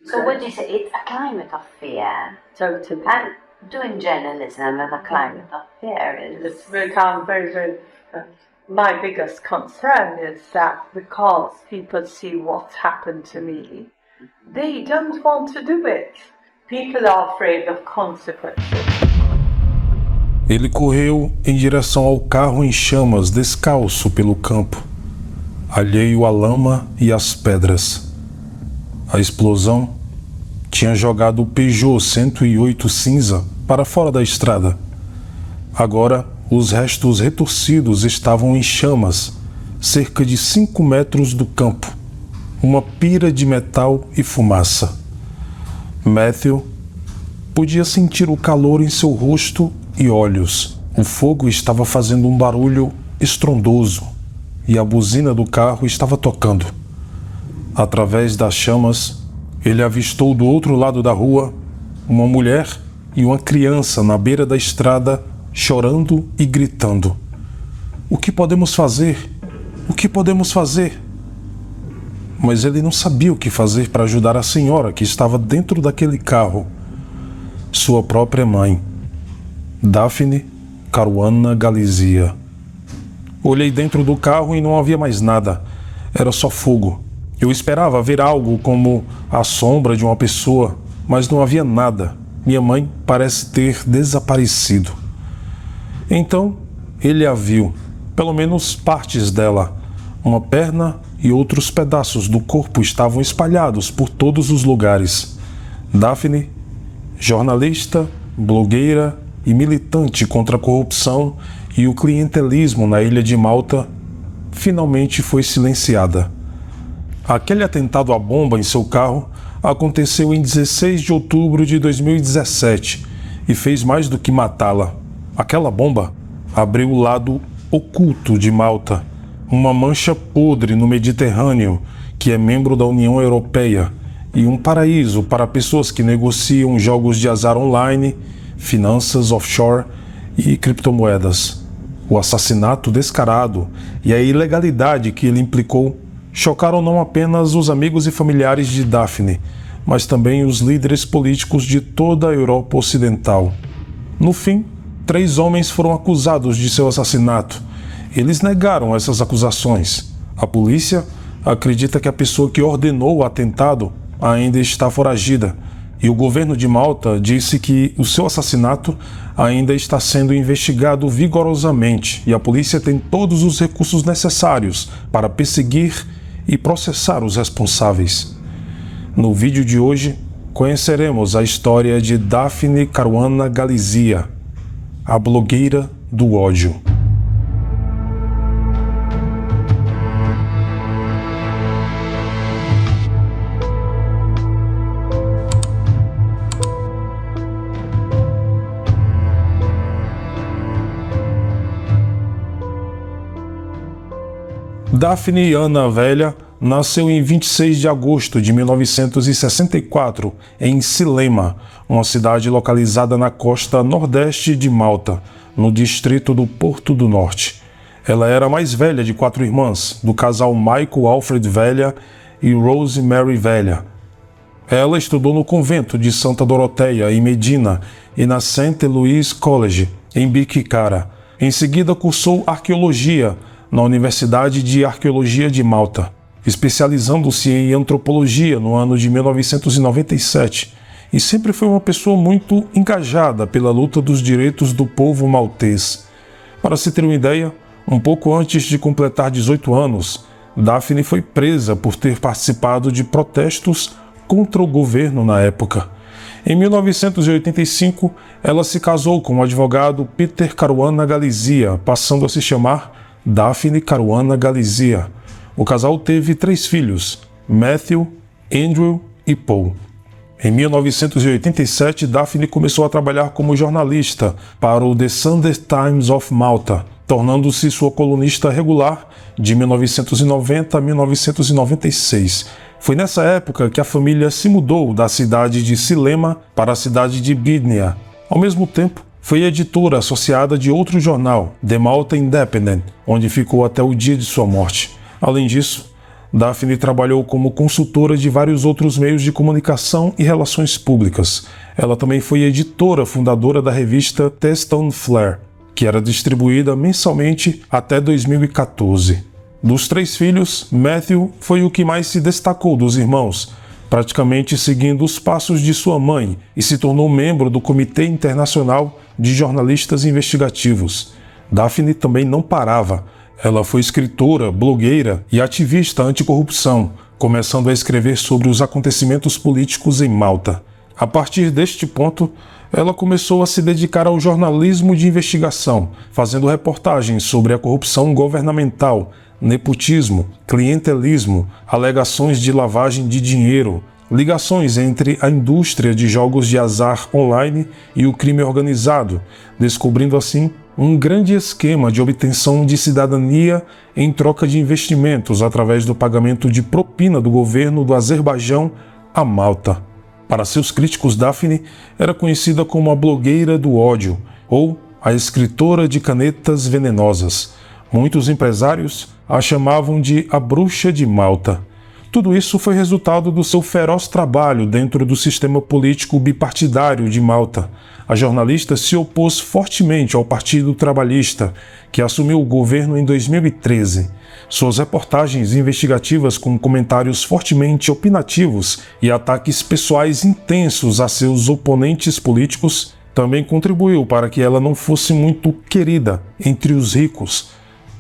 So would you say it's a climate of fear? Totally. And doing journalism is a climate of fear. It's become very. My biggest concern is that because people see what's happened to me, they don't want to do it. People are afraid of consequences. Ele correu em direção ao carro em chamas, descalço pelo campo, alheio à lama e às pedras. A explosão tinha jogado o Peugeot 108 cinza para fora da estrada. Agora, os restos retorcidos estavam em chamas, cerca de 5 metros do campo, uma pira de metal e fumaça. Matthew podia sentir o calor em seu rosto e olhos. O fogo estava fazendo um barulho estrondoso e a buzina do carro estava tocando. Através das chamas, ele avistou do outro lado da rua uma mulher e uma criança na beira da estrada, chorando e gritando. O que podemos fazer? O que podemos fazer? Mas ele não sabia o que fazer para ajudar a senhora que estava dentro daquele carro. Sua própria mãe, Daphne Caruana Galizia. Olhei dentro do carro e não havia mais nada. Era só fogo. Eu esperava ver algo como a sombra de uma pessoa, mas não havia nada. Minha mãe parece ter desaparecido. Então, ele a viu, pelo menos partes dela. Uma perna e outros pedaços do corpo estavam espalhados por todos os lugares. Daphne, jornalista, blogueira e militante contra a corrupção e o clientelismo na ilha de Malta, finalmente foi silenciada. Aquele atentado à bomba em seu carro aconteceu em 16 de outubro de 2017 e fez mais do que matá-la. Aquela bomba abriu o lado oculto de Malta, uma mancha podre no Mediterrâneo, que é membro da União Europeia, e um paraíso para pessoas que negociam jogos de azar online, finanças offshore e criptomoedas. O assassinato descarado e a ilegalidade que ele implicou chocaram não apenas os amigos e familiares de Daphne, mas também os líderes políticos de toda a Europa Ocidental. No fim, 3 homens foram acusados de seu assassinato. Eles negaram essas acusações. A polícia acredita que a pessoa que ordenou o atentado ainda está foragida, e o governo de Malta disse que o seu assassinato ainda está sendo investigado vigorosamente e a polícia tem todos os recursos necessários para perseguir e processar os responsáveis. No vídeo de hoje, conheceremos a história de Daphne Caruana Galizia, a blogueira do ódio. Daphne Ana Velha nasceu em 26 de agosto de 1964 em Silema, uma cidade localizada na costa nordeste de Malta, no distrito do Porto do Norte. Ela era a mais velha de 4 irmãs, do casal Michael Alfred Velha e Rose Mary Velha. Ela estudou no convento de Santa Doroteia, em Medina, e na St. Louis College, em Biquicara. Em seguida, cursou arqueologia na Universidade de Arqueologia de Malta, especializando-se em antropologia no ano de 1997, e sempre foi uma pessoa muito engajada pela luta dos direitos do povo maltês. Para se ter uma ideia, um pouco antes de completar 18 anos, Daphne foi presa por ter participado de protestos contra o governo na época. Em 1985, ela se casou com o advogado Peter Caruana Galizia, passando a se chamar Daphne Caruana Galizia. O casal teve 3 filhos, Matthew, Andrew e Paul. Em 1987, Daphne começou a trabalhar como jornalista para o The Sunday Times of Malta, tornando-se sua colunista regular de 1990 a 1996. Foi nessa época que a família se mudou da cidade de Silema para a cidade de Bidnia. Ao mesmo tempo, foi editora associada de outro jornal, The Malta Independent, onde ficou até o dia de sua morte. Além disso, Daphne trabalhou como consultora de vários outros meios de comunicação e relações públicas. Ela também foi editora fundadora da revista Test on Flare, que era distribuída mensalmente até 2014. Dos 3 filhos, Matthew foi o que mais se destacou dos irmãos, praticamente seguindo os passos de sua mãe, e se tornou membro do Comitê Internacional de Jornalistas Investigativos. Daphne também não parava. Ela foi escritora, blogueira e ativista anticorrupção, começando a escrever sobre os acontecimentos políticos em Malta. A partir deste ponto, ela começou a se dedicar ao jornalismo de investigação, fazendo reportagens sobre a corrupção governamental, nepotismo, clientelismo, alegações de lavagem de dinheiro, ligações entre a indústria de jogos de azar online e o crime organizado, descobrindo assim um grande esquema de obtenção de cidadania em troca de investimentos através do pagamento de propina do governo do Azerbaijão a Malta. Para seus críticos, Daphne era conhecida como a blogueira do ódio ou a escritora de canetas venenosas. Muitos empresários a chamavam de a bruxa de Malta. Tudo isso foi resultado do seu feroz trabalho dentro do sistema político bipartidário de Malta. A jornalista se opôs fortemente ao Partido Trabalhista, que assumiu o governo em 2013. Suas reportagens investigativas com comentários fortemente opinativos e ataques pessoais intensos a seus oponentes políticos também contribuiu para que ela não fosse muito querida entre os ricos.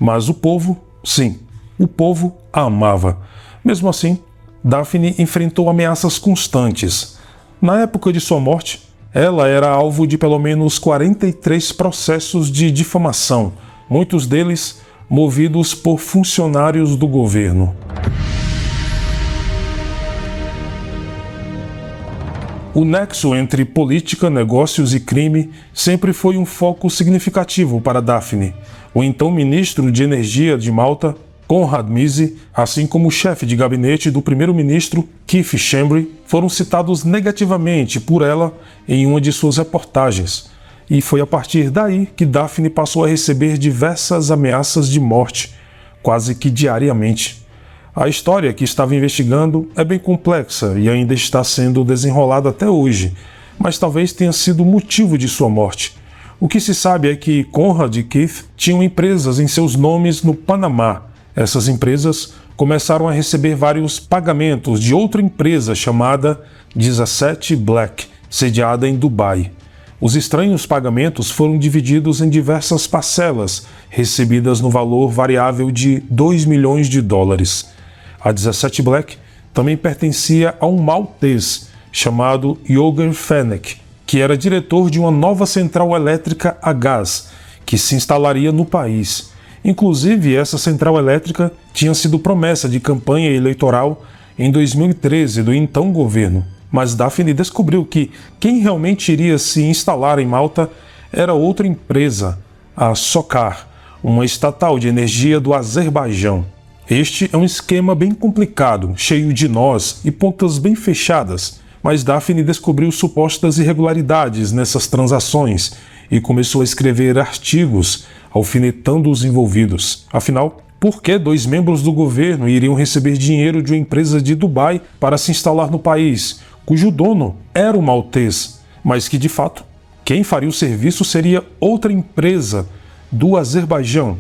Mas o povo, sim, o povo a amava. Mesmo assim, Daphne enfrentou ameaças constantes. Na época de sua morte, ela era alvo de pelo menos 43 processos de difamação, muitos deles movidos por funcionários do governo. O nexo entre política, negócios e crime sempre foi um foco significativo para Daphne. O então ministro de Energia de Malta, Conrad Mizzi, assim como o chefe de gabinete do primeiro-ministro, Keith Schembri, foram citados negativamente por ela em uma de suas reportagens. E foi a partir daí que Daphne passou a receber diversas ameaças de morte, quase que diariamente. A história que estava investigando é bem complexa e ainda está sendo desenrolada até hoje, mas talvez tenha sido o motivo de sua morte. O que se sabe é que Conrad e Keith tinham empresas em seus nomes no Panamá. Essas empresas começaram a receber vários pagamentos de outra empresa chamada 17 Black, sediada em Dubai. Os estranhos pagamentos foram divididos em diversas parcelas, recebidas no valor variável de $2 milhões. A 17 Black também pertencia a um maltês chamado Jörgen Fenech, que era diretor de uma nova central elétrica a gás, que se instalaria no país. Inclusive, essa central elétrica tinha sido promessa de campanha eleitoral em 2013 do então governo. Mas Daphne descobriu que quem realmente iria se instalar em Malta era outra empresa, a SOCAR, uma estatal de energia do Azerbaijão. Este é um esquema bem complicado, cheio de nós e pontas bem fechadas, mas Daphne descobriu supostas irregularidades nessas transações e começou a escrever artigos alfinetando os envolvidos. Afinal, por que 2 membros do governo iriam receber dinheiro de uma empresa de Dubai para se instalar no país, cujo dono era o maltês, mas que de fato, quem faria o serviço seria outra empresa do Azerbaijão?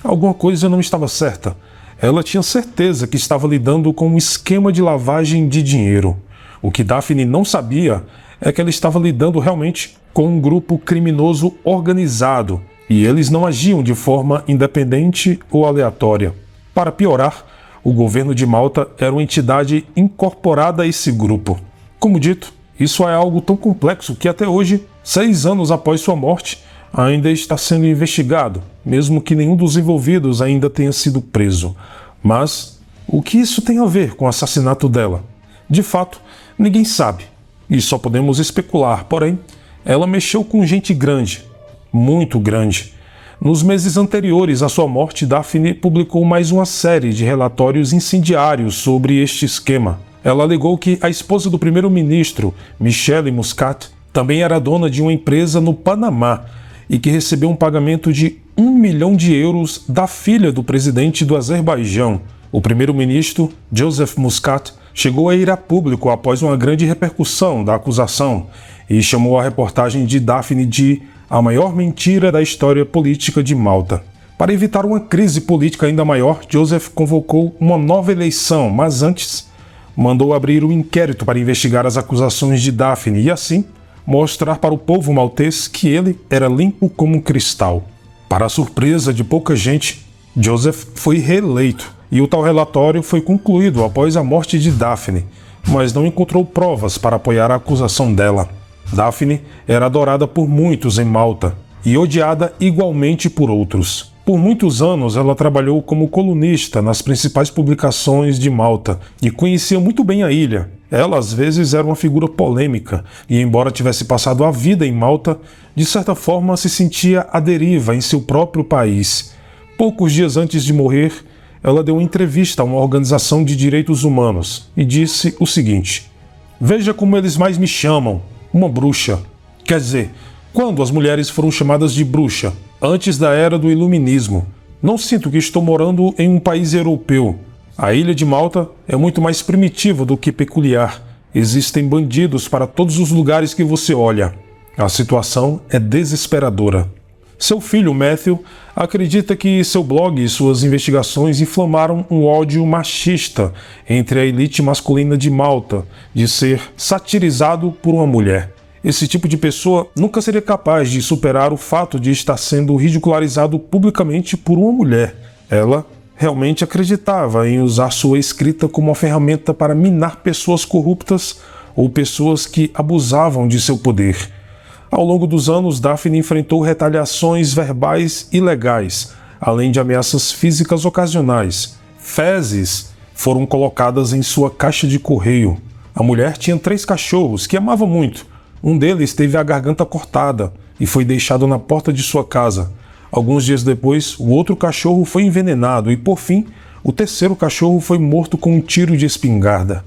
Alguma coisa não estava certa. Ela tinha certeza que estava lidando com um esquema de lavagem de dinheiro. O que Daphne não sabia é que ela estava lidando realmente com um grupo criminoso organizado, e eles não agiam de forma independente ou aleatória. Para piorar, o governo de Malta era uma entidade incorporada a esse grupo. Como dito, isso é algo tão complexo que até hoje, 6 anos após sua morte, ainda está sendo investigado, mesmo que nenhum dos envolvidos ainda tenha sido preso. Mas o que isso tem a ver com o assassinato dela? De fato, ninguém sabe, e só podemos especular, porém, ela mexeu com gente grande, muito grande. Nos meses anteriores à sua morte, Daphne publicou mais uma série de relatórios incendiários sobre este esquema. Ela alegou que a esposa do primeiro-ministro, Michelle Muscat, também era dona de uma empresa no Panamá e que recebeu um pagamento de €1 milhão da filha do presidente do Azerbaijão. O primeiro-ministro, Joseph Muscat, chegou a ir a público após uma grande repercussão da acusação e chamou a reportagem de Daphne de a maior mentira da história política de Malta. Para evitar uma crise política ainda maior, Joseph convocou uma nova eleição, mas antes mandou abrir um inquérito para investigar as acusações de Daphne e, assim, mostrar para o povo maltês que ele era limpo como um cristal. Para a surpresa de pouca gente, Joseph foi reeleito e o tal relatório foi concluído após a morte de Daphne, mas não encontrou provas para apoiar a acusação dela. Daphne era adorada por muitos em Malta e odiada igualmente por outros. Por muitos anos, ela trabalhou como colunista nas principais publicações de Malta e conhecia muito bem a ilha. Ela, às vezes, era uma figura polêmica e, embora tivesse passado a vida em Malta, de certa forma se sentia à deriva em seu próprio país. Poucos dias antes de morrer, ela deu uma entrevista a uma organização de direitos humanos e disse o seguinte: "Veja como eles mais me chamam, uma bruxa. Quer dizer, quando as mulheres foram chamadas de bruxa? Antes da era do iluminismo. Não sinto que estou morando em um país europeu. A ilha de Malta é muito mais primitiva do que peculiar. Existem bandidos para todos os lugares que você olha. A situação é desesperadora." Seu filho, Matthew, acredita que seu blog e suas investigações inflamaram um ódio machista entre a elite masculina de Malta, de ser satirizado por uma mulher. Esse tipo de pessoa nunca seria capaz de superar o fato de estar sendo ridicularizado publicamente por uma mulher. Ela realmente acreditava em usar sua escrita como uma ferramenta para minar pessoas corruptas ou pessoas que abusavam de seu poder. Ao longo dos anos, Daphne enfrentou retaliações verbais e legais, além de ameaças físicas ocasionais. Fezes foram colocadas em sua caixa de correio. A mulher tinha 3 cachorros que amava muito. Um deles teve a garganta cortada e foi deixado na porta de sua casa. Alguns dias depois, o outro cachorro foi envenenado e, por fim, o terceiro cachorro foi morto com um tiro de espingarda.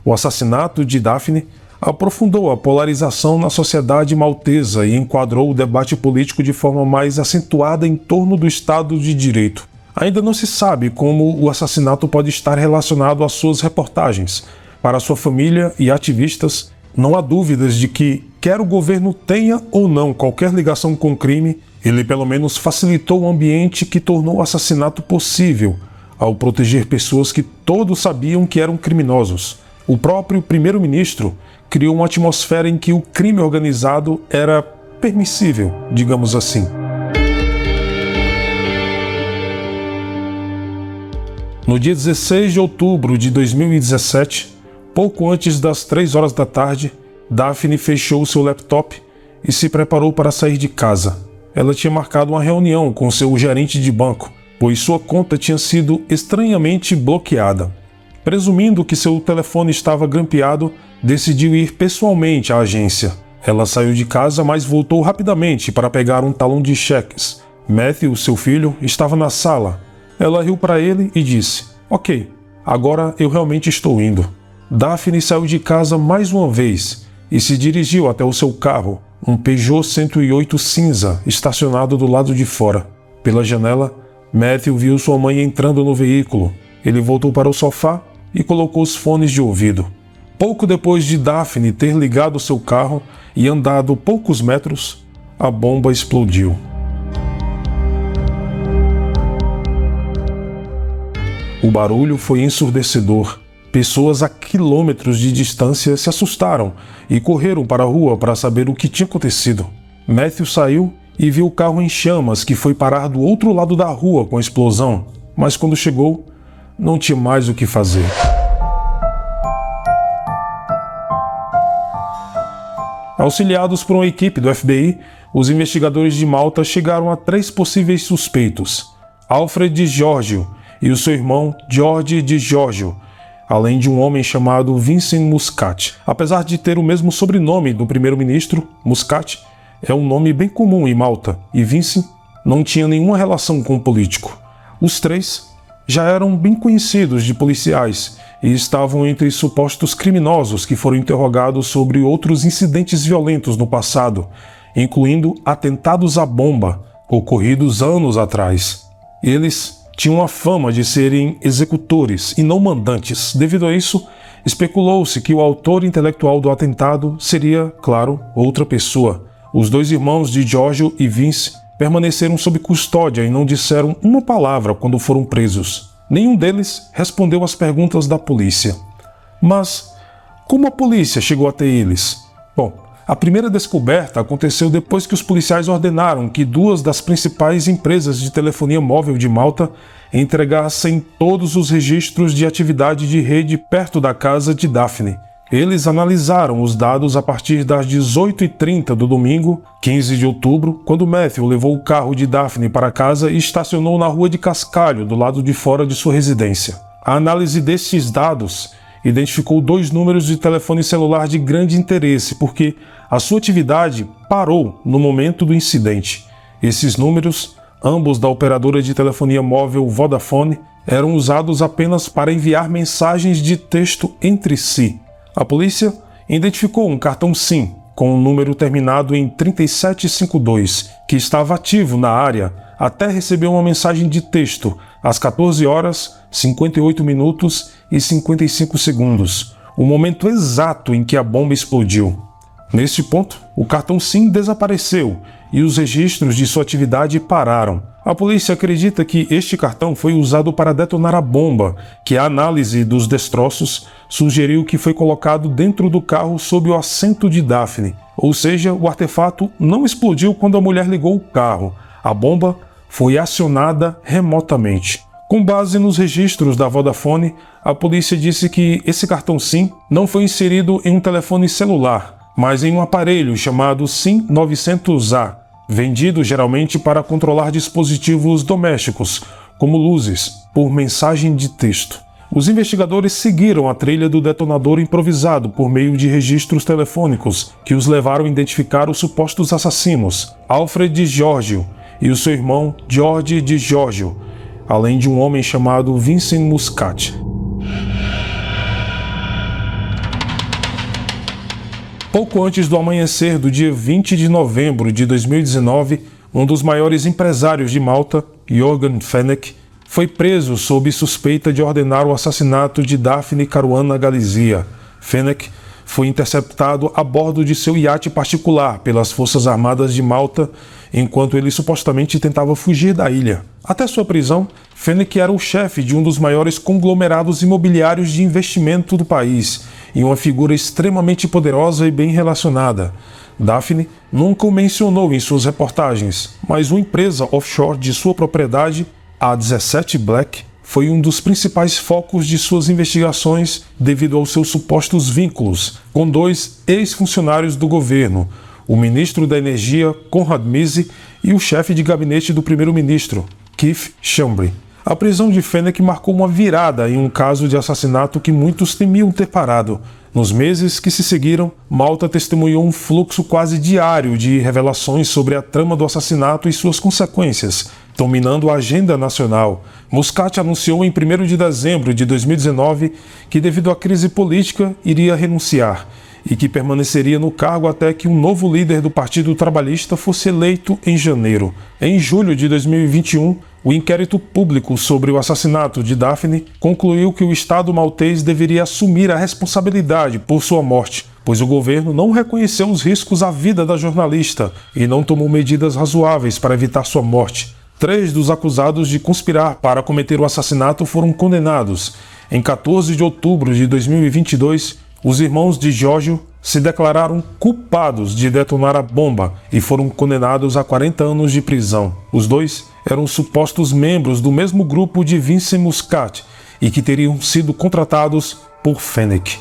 O assassinato de Daphne aprofundou a polarização na sociedade maltesa e enquadrou o debate político de forma mais acentuada em torno do Estado de Direito. Ainda não se sabe como o assassinato pode estar relacionado às suas reportagens. Para sua família e ativistas, não há dúvidas de que, quer o governo tenha ou não qualquer ligação com o crime, ele pelo menos facilitou o ambiente que tornou o assassinato possível, ao proteger pessoas que todos sabiam que eram criminosos. O próprio primeiro-ministro criou uma atmosfera em que o crime organizado era permissível, digamos assim. No dia 16 de outubro de 2017, pouco antes das 3 horas da tarde, Daphne fechou seu laptop e se preparou para sair de casa. Ela tinha marcado uma reunião com seu gerente de banco, pois sua conta tinha sido estranhamente bloqueada. Presumindo que seu telefone estava grampeado, decidiu ir pessoalmente à agência. Ela saiu de casa, mas voltou rapidamente para pegar um talão de cheques. Matthew, seu filho, estava na sala. Ela riu para ele e disse: "Ok, agora eu realmente estou indo." Daphne saiu de casa mais uma vez e se dirigiu até o seu carro, um Peugeot 108 cinza, estacionado do lado de fora. Pela janela, Matthew viu sua mãe entrando no veículo. Ele voltou para o sofá e colocou os fones de ouvido. Pouco depois de Daphne ter ligado seu carro e andado poucos metros, a bomba explodiu. O barulho foi ensurdecedor. Pessoas a quilômetros de distância se assustaram e correram para a rua para saber o que tinha acontecido. Matthew saiu e viu o carro em chamas que foi parar do outro lado da rua com a explosão, mas quando chegou, não tinha mais o que fazer. Auxiliados por uma equipe do FBI, os investigadores de Malta chegaram a 3 possíveis suspeitos: Alfred Di Giorgio e o seu irmão George Di Giorgio, além de um homem chamado Vincent Muscat. Apesar de ter o mesmo sobrenome do primeiro-ministro, Muscat é um nome bem comum em Malta, e Vincent não tinha nenhuma relação com o político. Os 3 já eram bem conhecidos de policiais e estavam entre supostos criminosos que foram interrogados sobre outros incidentes violentos no passado, incluindo atentados à bomba ocorridos anos atrás. Eles tinham a fama de serem executores e não mandantes. Devido a isso, especulou-se que o autor intelectual do atentado seria, claro, outra pessoa. Os dois irmãos de Giorgio e Vince permaneceram sob custódia e não disseram uma palavra quando foram presos. Nenhum deles respondeu às perguntas da polícia. Mas como a polícia chegou até eles? Bom, a primeira descoberta aconteceu depois que os policiais ordenaram que duas das principais empresas de telefonia móvel de Malta entregassem todos os registros de atividade de rede perto da casa de Daphne. Eles analisaram os dados a partir das 18h30 do domingo, 15 de outubro, quando Matthew levou o carro de Daphne para casa e estacionou na rua de Cascalho, do lado de fora de sua residência. A análise destes dados identificou dois números de telefone celular de grande interesse, porque a sua atividade parou no momento do incidente. Esses números, ambos da operadora de telefonia móvel Vodafone, eram usados apenas para enviar mensagens de texto entre si. A polícia identificou um cartão SIM com um número terminado em 3752, que estava ativo na área até receber uma mensagem de texto às 14 horas, 58 minutos e 55 segundos, o momento exato em que a bomba explodiu. Neste ponto, o cartão SIM desapareceu e os registros de sua atividade pararam. A polícia acredita que este cartão foi usado para detonar a bomba, que a análise dos destroços sugeriu que foi colocado dentro do carro sob o assento de Daphne. Ou seja, o artefato não explodiu quando a mulher ligou o carro. A bomba foi acionada remotamente. Com base nos registros da Vodafone, a polícia disse que esse cartão SIM não foi inserido em um telefone celular, mas em um aparelho chamado SIM 900A, vendido geralmente para controlar dispositivos domésticos, como luzes, por mensagem de texto. Os investigadores seguiram a trilha do detonador improvisado por meio de registros telefônicos que os levaram a identificar os supostos assassinos, Alfred Di Giorgio e o seu irmão George Di Giorgio, além de um homem chamado Vincent Muscat. Pouco antes do amanhecer do dia 20 de novembro de 2019, um dos maiores empresários de Malta, Jörgen Fenech, foi preso sob suspeita de ordenar o assassinato de Daphne Caruana Galizia. Fenech foi interceptado a bordo de seu iate particular pelas Forças Armadas de Malta, enquanto ele supostamente tentava fugir da ilha. Até sua prisão, Fenech era o chefe de um dos maiores conglomerados imobiliários de investimento do país e uma figura extremamente poderosa e bem relacionada. Daphne nunca o mencionou em suas reportagens, mas uma empresa offshore de sua propriedade, a 17 Black, foi um dos principais focos de suas investigações devido aos seus supostos vínculos com dois ex-funcionários do governo, o ministro da Energia, Conrad Mizzi, e o chefe de gabinete do primeiro-ministro, Keith Schembri. A prisão de Fenech marcou uma virada em um caso de assassinato que muitos temiam ter parado. Nos meses que se seguiram, Malta testemunhou um fluxo quase diário de revelações sobre a trama do assassinato e suas consequências, dominando a agenda nacional. Muscat anunciou em 1º de dezembro de 2019 que, devido à crise política, iria renunciar e que permaneceria no cargo até que um novo líder do Partido Trabalhista fosse eleito em janeiro. Em julho de 2021, o inquérito público sobre o assassinato de Daphne concluiu que o Estado maltês deveria assumir a responsabilidade por sua morte, pois o governo não reconheceu os riscos à vida da jornalista e não tomou medidas razoáveis para evitar sua morte. 3 dos acusados de conspirar para cometer o assassinato foram condenados. Em 14 de outubro de 2022, os irmãos de Giorgio se declararam culpados de detonar a bomba e foram condenados a 40 anos de prisão. Os dois eram supostos membros do mesmo grupo de Vincent Muscat e que teriam sido contratados por Fenech.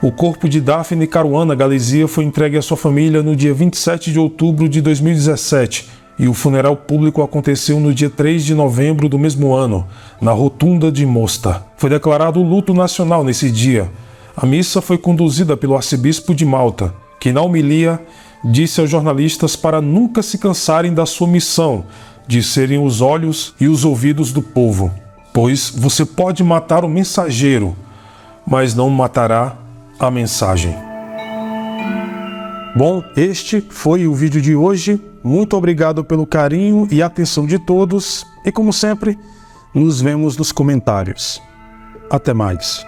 O corpo de Daphne Caruana Galizia foi entregue à sua família no dia 27 de outubro de 2017 e o funeral público aconteceu no dia 3 de novembro do mesmo ano, na Rotunda de Mostar. Foi declarado luto nacional nesse dia. A missa foi conduzida pelo arcebispo de Malta, que na homilia disse aos jornalistas para nunca se cansarem da sua missão de serem os olhos e os ouvidos do povo, pois você pode matar o mensageiro, mas não matará a mensagem. Bom, este foi o vídeo de hoje. muito obrigado pelo carinho e atenção de todos e, como sempre, nos vemos nos comentários. Até mais.